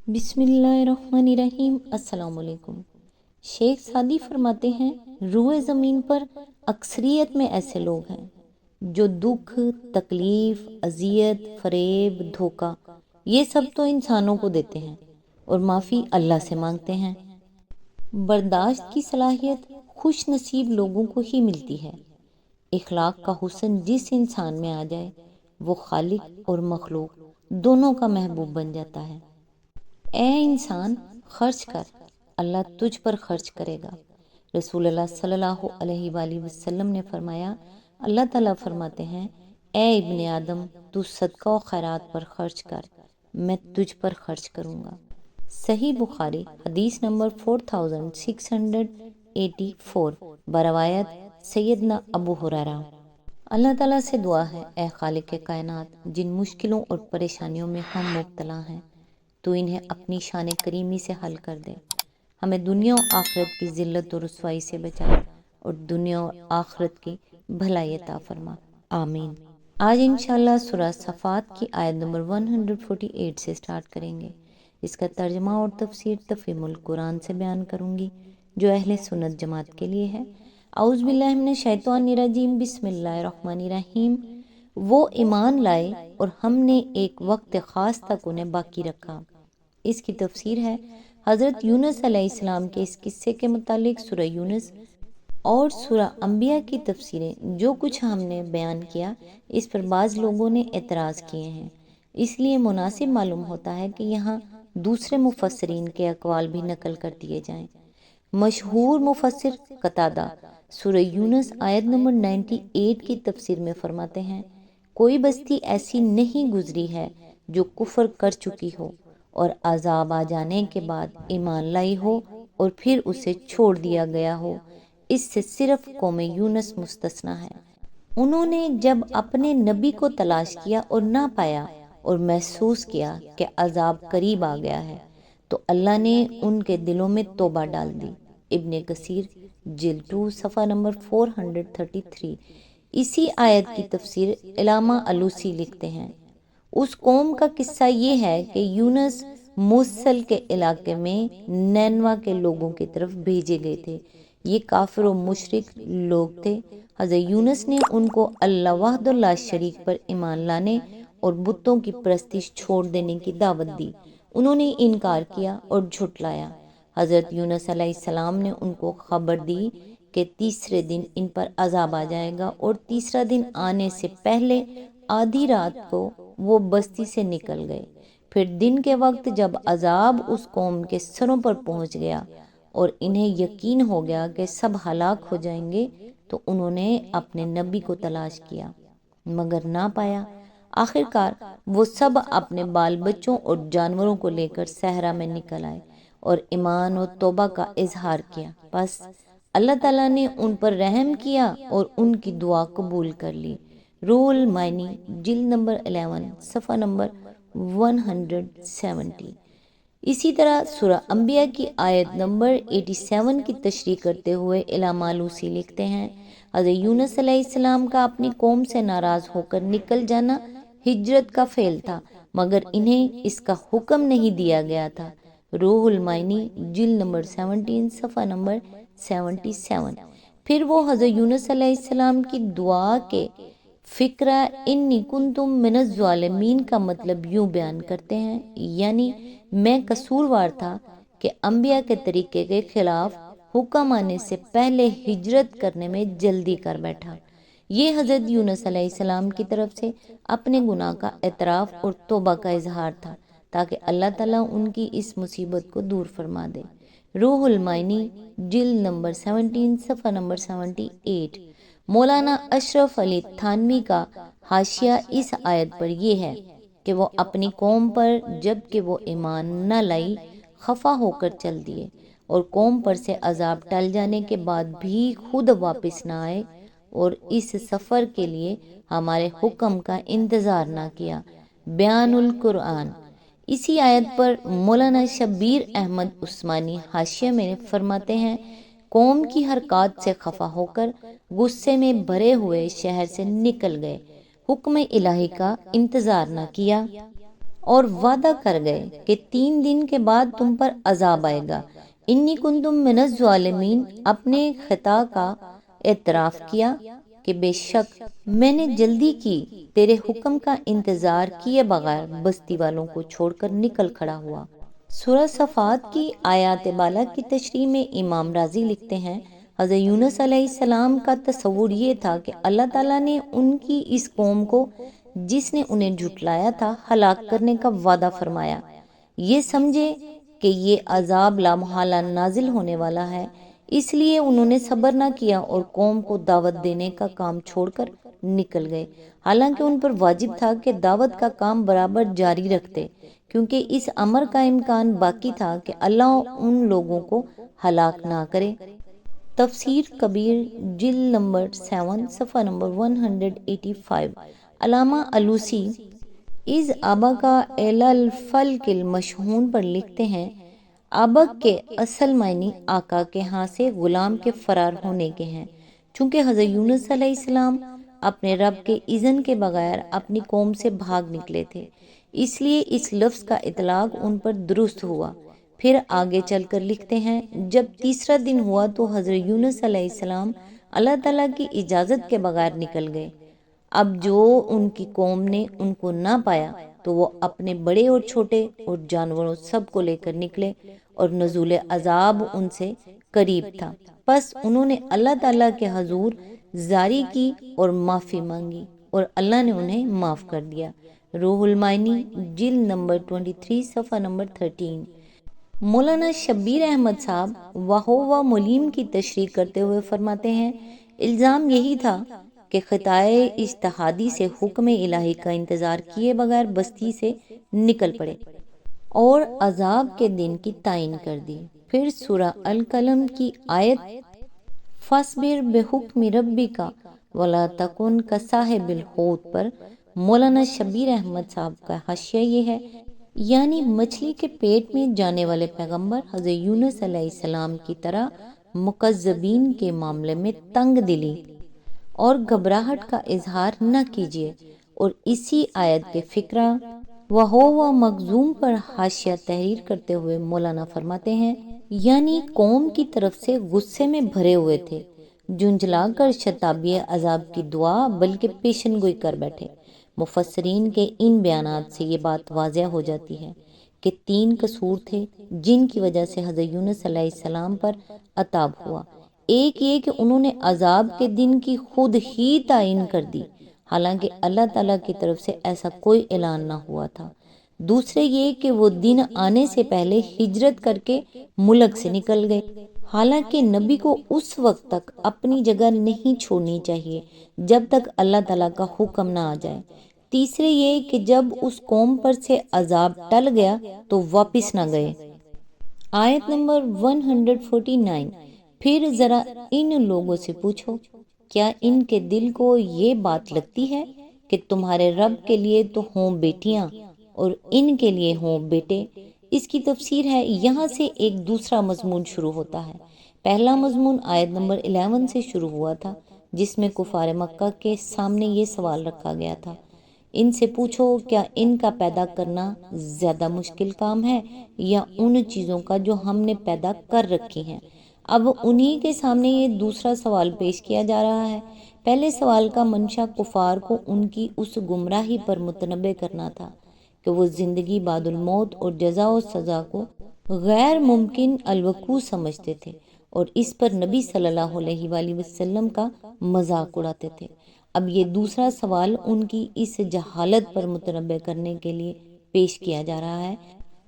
بسم اللہ الرحمن الرحیم۔ السلام علیکم۔ شیخ سعدی فرماتے ہیں، روئے زمین پر اکثریت میں ایسے لوگ ہیں جو دکھ، تکلیف، اذیت، فریب، دھوکہ یہ سب تو انسانوں کو دیتے ہیں اور معافی اللہ سے مانگتے ہیں۔ برداشت کی صلاحیت خوش نصیب لوگوں کو ہی ملتی ہے۔ اخلاق کا حسن جس انسان میں آ جائے وہ خالق اور مخلوق دونوں کا محبوب بن جاتا ہے۔ اے انسان خرچ کر، اللہ تجھ پر خرچ کرے گا۔ رسول اللہ صلی اللہ علیہ وآلہ وسلم نے فرمایا، اللہ تعالیٰ فرماتے ہیں، اے ابن آدم تو صدقہ و خیرات پر خرچ کر، میں تجھ پر خرچ کروں گا۔ صحیح بخاری حدیث نمبر 4684 بروایت سیدنا ابو ہریرہ۔ اللہ تعالیٰ سے دعا ہے، اے خالق کائنات، جن مشکلوں اور پریشانیوں میں ہم مبتلا ہیں تو انہیں اپنی شان کریمی سے حل کر دے، ہمیں دنیا و آخرت کی ذلت و رسوائی سے بچا اور دنیا و آخرت کی بھلائی عطا فرما، آمین۔ آج انشاءاللہ سورہ صفات کی آیت نمبر 148 سے سٹارٹ کریں گے۔ اس کا ترجمہ اور تفسیر تفہیم القرآن سے بیان کروں گی جو اہل سنت جماعت کے لیے ہے۔ اعوذ باللہ من الشیطان الرجیم، بسم اللہ الرحمن الرحیم۔ وہ ایمان لائے اور ہم نے ایک وقت خاص تک انہیں باقی رکھا۔ اس کی تفسیر ہے، حضرت یونس علیہ السلام کے اس قصے کے متعلق سورہ یونس اور سورہ انبیاء کی تفسیریں جو کچھ ہم نے بیان کیا اس پر بعض لوگوں نے اعتراض کیے ہیں، اس لیے مناسب معلوم ہوتا ہے کہ یہاں دوسرے مفسرین کے اقوال بھی نقل کر دیے جائیں۔ مشہور مفسر قتادہ سورہ یونس آیت نمبر 98 کی تفسیر میں فرماتے ہیں، کوئی بستی ایسی نہیں گزری ہے جو کفر کر چکی ہو اور عذاب آ جانے کے بعد ایمان لائی ہو اور پھر اسے چھوڑ دیا گیا ہو، اس سے صرف قوم یونس مستثنیٰ ہے۔ انہوں نے جب اپنے نبی کو تلاش کیا اور نہ پایا اور محسوس کیا کہ عذاب قریب آ گیا ہے تو اللہ نے ان کے دلوں میں توبہ ڈال دی۔ ابن کثیر جلد 2 صفحہ نمبر 433۔ اسی آیت کی تفسیر علامہ علوسی لکھتے ہیں، اس قوم کا قصہ یہ ہے کہ یونس موصل کے علاقے میں نینوا کے لوگوں کی طرف بھیجے گئے تھے۔ یہ کافر و مشرک لوگ تھے۔ حضرت یونس نے ان کو اللہ وحدہ لا شریک پر ایمان لانے اور بتوں کی پرستش چھوڑ دینے کی دعوت دی۔ انہوں نے انکار کیا اور جھٹلایا۔ حضرت یونس علیہ السلام نے ان کو خبر دی کہ تیسرے دن ان پر عذاب آ جائے گا، اور تیسرا دن آنے سے پہلے آدھی رات کو وہ بستی سے نکل گئے۔ پھر دن کے وقت جب عذاب اس قوم کے سروں پر پہنچ گیا اور انہیں یقین ہو گیا کہ سب ہلاک ہو جائیں گے تو انہوں نے اپنے نبی کو تلاش کیا مگر نہ پایا۔ آخر کار وہ سب اپنے بال بچوں اور جانوروں کو لے کر صحرا میں نکل آئے اور ایمان و توبہ کا اظہار کیا، بس اللہ تعالیٰ نے ان پر رحم کیا اور ان کی دعا قبول کر لی۔ روح المعانی جلد نمبر 11 صفحہ نمبر 170۔ اسی طرح سورہ انبیاء کی آیت نمبر 87 کی تشریح کرتے ہوئے علامہ علوسی لکھتے ہیں، حضرت یونس علیہ السلام کا اپنی قوم سے ناراض ہو کر نکل جانا ہجرت کا فعل تھا، مگر انہیں اس کا حکم نہیں دیا گیا تھا۔ روح المعانی جلد نمبر 17 صفحہ نمبر 77۔ پھر وہ حضرت یونس علیہ السلام کی دعا کے فقرہ انی کنتم من الظالمین کا مطلب یوں بیان کرتے ہیں، یعنی میں قصوروار تھا کہ انبیاء کے طریقے کے خلاف حکم آنے سے پہلے ہجرت کرنے میں جلدی کر بیٹھا۔ یہ حضرت یونس علیہ السلام کی طرف سے اپنے گناہ کا اعتراف اور توبہ کا اظہار تھا تاکہ اللہ تعالیٰ ان کی اس مصیبت کو دور فرما دے۔ روح المعانی جلد نمبر 17 صفحہ نمبر 78۔ مولانا اشرف علی تھانوی کا حاشیہ اس آیت پر یہ ہے کہ وہ اپنی قوم پر جب کہ وہ ایمان نہ لائی خفا ہو کر چل دیے اور قوم پر سے عذاب ٹل جانے کے بعد بھی خود واپس نہ آئے اور اس سفر کے لیے ہمارے حکم کا انتظار نہ کیا۔ بیان القرآن۔ اسی آیت پر مولانا شبیر احمد عثمانی حاشیہ میں فرماتے ہیں، قوم کی حرکات سے خفا ہو کر غصے میں بھرے ہوئے شہر سے نکل گئے، حکم الہی کا انتظار نہ کیا اور وعدہ کر گئے کہ 3 دن کے بعد تم پر عذاب آئے گا۔ انی کنتم من الظالمین، اپنے خطا کا اعتراف کیا کہ بے شک میں نے جلدی کی، تیرے حکم کا انتظار کیے بغیر بستی والوں کو چھوڑ کر نکل کھڑا ہوا۔ سورہ صفات کی آیات بالا کی تشریح میں امام رازی لکھتے ہیں، حضرت یونس علیہ السلام کا تصور یہ تھا کہ اللہ تعالیٰ نے ان کی اس قوم کو جس نے انہیں جھٹلایا تھا ہلاک کرنے کا وعدہ فرمایا۔ یہ سمجھے کہ یہ عذاب لامحالہ نازل ہونے والا ہے، اس لیے انہوں نے صبر نہ کیا اور قوم کو دعوت دینے کا کام چھوڑ کر نکل گئے، حالانکہ ان پر واجب تھا کہ دعوت کا کام برابر جاری رکھتے، کیونکہ اس امر کا امکان باقی تھا کہ اللہ ان لوگوں کو ہلاک نہ کرے۔ تفسیر کبیر جلد نمبر 7 صفحہ نمبر 185۔ علامہ علوسی از آبا کا الفلک المشحون پر لکھتے ہیں، آبک کے اصل معنی آقا کے ہاں سے غلام کے فرار ہونے کے ہیں۔ چونکہ حضرت یونس علیہ السلام اپنے رب کے اذن کے بغیر اپنی قوم سے بھاگ نکلے تھے، اس لیے اس لفظ کا اطلاق ان پر درست ہوا۔ پھر آگے چل کر لکھتے ہیں، جب تیسرا دن ہوا تو حضرت یونس علیہ السلام اللہ تعالیٰ کی اجازت کے بغیر نکل گئے۔ اب جو ان کی قوم نے ان کو نہ پایا تو وہ اپنے بڑے اور چھوٹے اور جانوروں سب کو لے کر نکلے اور نزول عذاب ان سے قریب تھا، پس انہوں نے اللہ تعالیٰ کے حضور زاری کی اور معافی مانگی اور اللہ نے انہیں معاف کر دیا۔ روح المعانی جلد نمبر 23 صفحہ نمبر 13۔ مولانا شبیر احمد صاحب واہو ملیم کی تشریح کرتے ہوئے فرماتے ہیں، الزام یہی تھا کہ خطائے اجتہادی سے حکم الہی کا انتظار کیے بغیر بستی سے نکل پڑے اور عذاب کے دن کی تعین کر دی۔ پھر سورہ القلم کی آیت فاصبر بحکم ربک ولا تکن کصاحب الحوت پر مولانا شبیر احمد صاحب کا حاشیہ یہ ہے، یعنی مچھلی کے پیٹ میں جانے والے پیغمبر حضرت یونس علیہ السلام کی طرح مکذبین کے معاملے میں تنگ دلی اور گھبراہٹ کا اظہار نہ کیجیے۔ اور اسی آیت کے فقرہ وَهُوَ مخزوم پر حاشیہ تحریر کرتے ہوئے مولانا فرماتے ہیں، یعنی قوم کی طرف سے غصے میں بھرے ہوئے تھے، جھنجھلا کر شتابی عذاب کی دعا بلکہ پیشن گوئی کر بیٹھے۔ مفسرین کے ان بیانات سے یہ بات واضح ہو جاتی ہے کہ 3 قصور تھے جن کی وجہ سے حضرت یونس علیہ السلام پر عتاب ہوا۔ ایک یہ کہ انہوں نے عذاب کے دن کی خود ہی تعین کر دی، حالانکہ اللہ تعالیٰ کی طرف سے ایسا کوئی اعلان نہ ہوا تھا۔ دوسرے یہ کہ وہ دن آنے سے پہلے ہجرت کر کے ملک سے نکل گئے، حالانکہ نبی کو اس وقت تک اپنی جگہ نہیں چھوڑنی چاہیے جب تک اللہ تعالیٰ کا حکم نہ آ جائے۔ تیسرے یہ کہ جب اس قوم پر سے عذاب ٹل گیا تو واپس نہ گئے۔ آیت نمبر 149۔ پھر ذرا ان لوگوں سے پوچھو، کیا ان کے دل کو یہ بات لگتی ہے کہ تمہارے رب کے لیے تو ہوں بیٹیاں اور ان کے لیے ہوں بیٹے؟ اس کی تفسیر ہے، یہاں سے ایک دوسرا مضمون شروع ہوتا ہے۔ پہلا مضمون آیت نمبر 11 سے شروع ہوا تھا، جس میں کفار مکہ کے سامنے یہ سوال رکھا گیا تھا، ان سے پوچھو کیا ان کا پیدا کرنا زیادہ مشکل کام ہے یا ان چیزوں کا جو ہم نے پیدا کر رکھی ہیں؟ اب انہی کے سامنے یہ دوسرا سوال پیش کیا جا رہا ہے۔ پہلے سوال کا منشا کفار کو ان کی اس گمراہی پر متنبہ کرنا تھا کہ وہ زندگی بعد الموت اور جزا و سزا کو غیر ممکن الوقوع سمجھتے تھے اور اس پر نبی صلی اللہ علیہ وآلہ وسلم کا مذاق اڑاتے تھے۔ اب یہ دوسرا سوال ان کی اس جہالت پر متنبہ کرنے کے لیے پیش کیا جا رہا ہے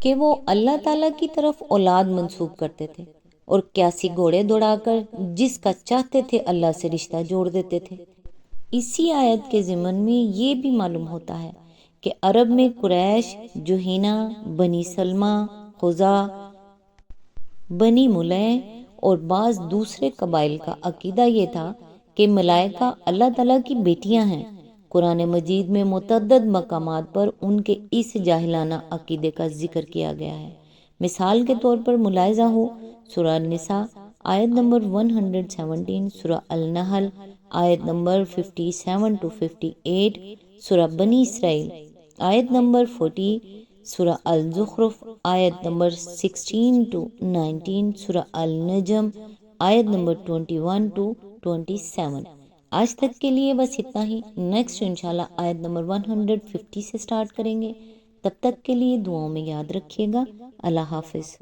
کہ وہ اللہ تعالیٰ کی طرف اولاد منسوب کرتے تھے اور قیاسی گھوڑے دوڑا کر جس کا چاہتے تھے اللہ سے رشتہ جوڑ دیتے تھے۔ اسی آیت کے ضمن میں یہ بھی معلوم ہوتا ہے کہ عرب میں قریش، جوہینہ، بنی سلمہ، خزاع، بنی ملیح اور بعض دوسرے قبائل کا عقیدہ یہ تھا کہ ملائکہ اللہ تعالیٰ کی بیٹیاں ہیں۔ قرآن مجید میں متعدد مقامات پر ان کے اس جاہلانہ عقیدے کا ذکر کیا گیا ہے۔ مثال کے طور پر ملاحظہ ہو سورہ النساء آیت نمبر 117، سورہ النحل آیت نمبر 57 to 58، سورہ بنی اسرائیل آیت نمبر 40، سورہ الزخرف آیت نمبر 16 to 19، سورہ النجم آیت نمبر 21 to 27۔ آج تک کے لیے بس اتنا ہی، نیکسٹ انشاءاللہ آیت نمبر 150 سے سٹارٹ کریں گے۔ تب تک کے لیے دعاؤں میں یاد رکھیے گا۔ اللہ حافظ۔